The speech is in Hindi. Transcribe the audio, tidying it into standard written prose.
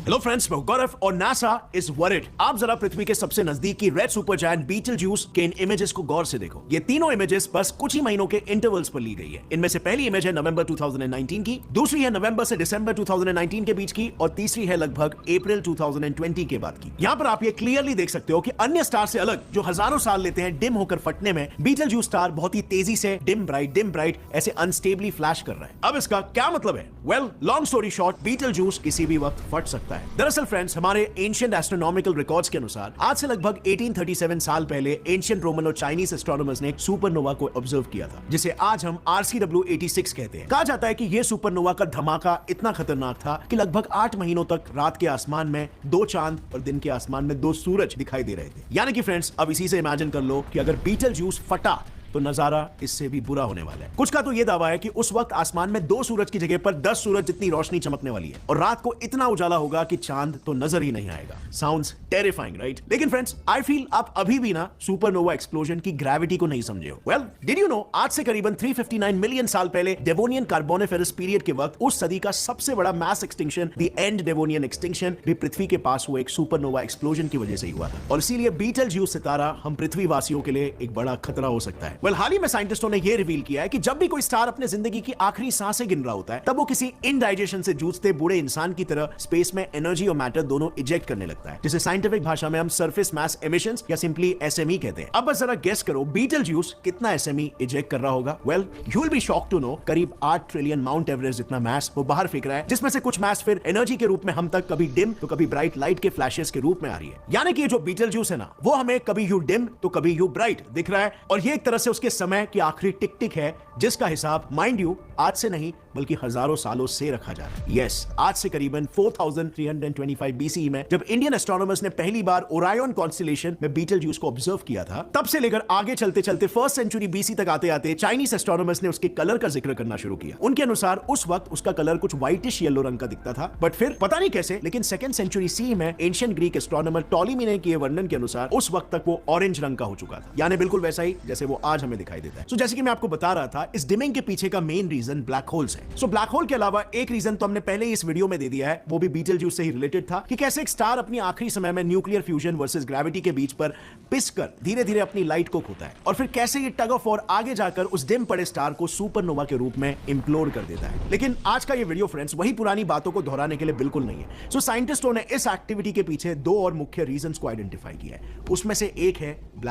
हेलो फ्रेंड्स, गौरव और नासा इज वरिड। आप जरा पृथ्वी के सबसे नजदीकी रेड सुपर जायंट बीटलज्यूस के इन इमेजेस को गौर से देखो। ये तीनों इमेजेस बस कुछ ही महीनों के इंटरवल्स पर ली गई है। इनमें से पहली इमेज है नवंबर 2019 की, दूसरी है नवंबर से दिसंबर 2019 के बीच की, और तीसरी है लगभग अप्रैल 2020 के बाद की। यहाँ पर आप ये क्लियरली देख सकते हो कि अन्य स्टार से अलग जो हजारों साल लेते हैं डिम होकर फटने में, बीटलज्यूस स्टार बहुत ही तेजी से डिम ब्राइट ऐसे अनस्टेबली फ्लैश कर रहा है। अब इसका क्या मतलब है? वेल, लॉन्ग स्टोरी शॉर्ट, बीटलज्यूस किसी भी वक्त फट सकता है। दरअसल फ्रेंड्स, हमारे एंशिएंट एस्ट्रोनॉमिकल रिकॉर्ड्स के अनुसार आज से लगभग 1837 साल पहले एंशिएंट रोमन और चाइनीज एस्ट्रोनॉमर्स ने सुपरनोवा को ऑब्जर्व किया था, जिसे आज हम RCW86 कहते हैं। कहा जाता है कि यह सुपरनोवा का धमाका इतना खतरनाक था कि लगभग 8 महीनों तक रात के आसमान में 2 चांद और दिन के आसमान में 2 सूरज दिखाई दे रहे थे। यानी कि फ्रेंड्स, अब इसी से इमेजिन कर लो कि अगर बीटलज्यूस फटा तो नजारा इससे भी बुरा होने वाला है। कुछ का तो यह दावा है कि उस वक्त आसमान में 2 सूरज की जगह पर 10 सूरज जितनी रोशनी चमकने वाली है, और रात को इतना उजाला होगा कि चांद तो नजर ही नहीं आएगा। Sounds terrifying, right? लेकिन फ्रेंड्स, आई फील आप अभी भी ना सुपरनोवा एक्सप्लोजन की ग्रेविटी को नहीं समझे हो। वेल, डिड यू नो, आज से करीबन 359 मिलियन साल पहले डेवोनियन कार्बोनिफेरस पीरियड के वक्त उस सदी का सबसे बड़ा mass extinction, the end Devonian extinction, भी पृथ्वी के पास हुए एक सुपरनोवा एक्सप्लोजन की वजह से ही हुआ था। और इसीलिए बीटलज्यूस सितारा हम पृथ्वी वासियों के लिए एक बड़ा खतरा हो सकता है। वेल, हाल ही में साइंटिस्टों ने यह रिवील किया है कि जब भी कोई स्टार अपने जिंदगी की आखिरी सांसें गिन रहा होता है, तब वो किसी इनडाइजेशन से जूझते बूढ़े इंसान की तरह स्पेस में एनर्जी और मैटर दोनों इजेक्ट करने लगता है, जिसे साइंटिफिक भाषा में हम सरफेस मास एमिशंस या सिंपली SME कहते हैं। अब बस जरा गेस करो, बीटलज्यूस कितना SME इजेक्ट कर रहा होगा? Well, you will be shocked to know, करीब 8 ट्रिलियन माउंट एवरेस्ट जितना मास वो बाहर फेंक रहा है, जिसमें से कुछ मास फिर एनर्जी के रूप में हम तक कभी डिम तो कभी ब्राइट लाइट के फ्लैशेस के रूप में आ रही है। यानी कि जो बीटलज्यूस है ना, वो हमें कभी यू डिम तो कभी यू ब्राइट दिख रहा है, और ये एक तरह से उसके समय की आखिरी टिक टिक है, जिसका हिसाब माइंड यू आज से नहीं बल्कि हजारों सालों से रखा जा रहा है। यस, आज से करीबन 4325 BCE में जब इंडियन एस्ट्रोनॉमर्स ने पहली बार ओरायन कॉन्स्टेलेशन में बीटलज्यूस को ऑब्जर्व किया था, तब से लेकर आगे चलते चलते 1st सेंचुरी BC तक आते आते चाइनीज एस्ट्रोनॉमर्स ने उसके कलर का जिक्र करना शुरू किया। उनके अनुसार उस वक्त उसका कलर कुछ व्हाइटिश येलो रंग का दिखता था, बट फिर पता नहीं कैसे, लेकिन 2nd सेंचुरी CE में एंशिएंट ग्रीक एस्ट्रोनॉमर टॉलेमी ने किए वर्णन के अनुसार उस वक्त तक वो ऑरेंज रंग का हो चुका था, यानी बिल्कुल वैसा ही जैसे वो आज हमें दिखाई देता है। सो जैसे कि मैं आपको बता रहा था, इस डिमिंग के पीछे का मेन रीजन ब्लैक होल्स है। सो ब्लैक होल के अलावा एक रीजन तो हमने पहले ही इस वीडियो में दे दिया है, वो भी बीटलज्यूस से ही रिलेटेड था, कि कैसे एक स्टार अपनी आखिरी समय में न्यूक्लियर फ्यूजन वर्सेस ग्रेविटी के बीच पर पिसकर धीरे धीरे अपनी लाइट को खोता है, और फिर कैसे ये टग ऑफ वॉर आगे जाकर उस डिम पड़े स्टार को सुपरनोवा के रूप में इम्प्लोड कर देता है। लेकिन आज का ये वीडियो फ्रेंड्स वही पुरानी बातों को दोहराने के लिए बिल्कुल नहीं है। सो साइंटिस्टों ने इस एक्टिविटी के पीछे 2 और मुख्य रीजंस को आइडेंटिफाई किया है। उसमें से एक है ब्लैक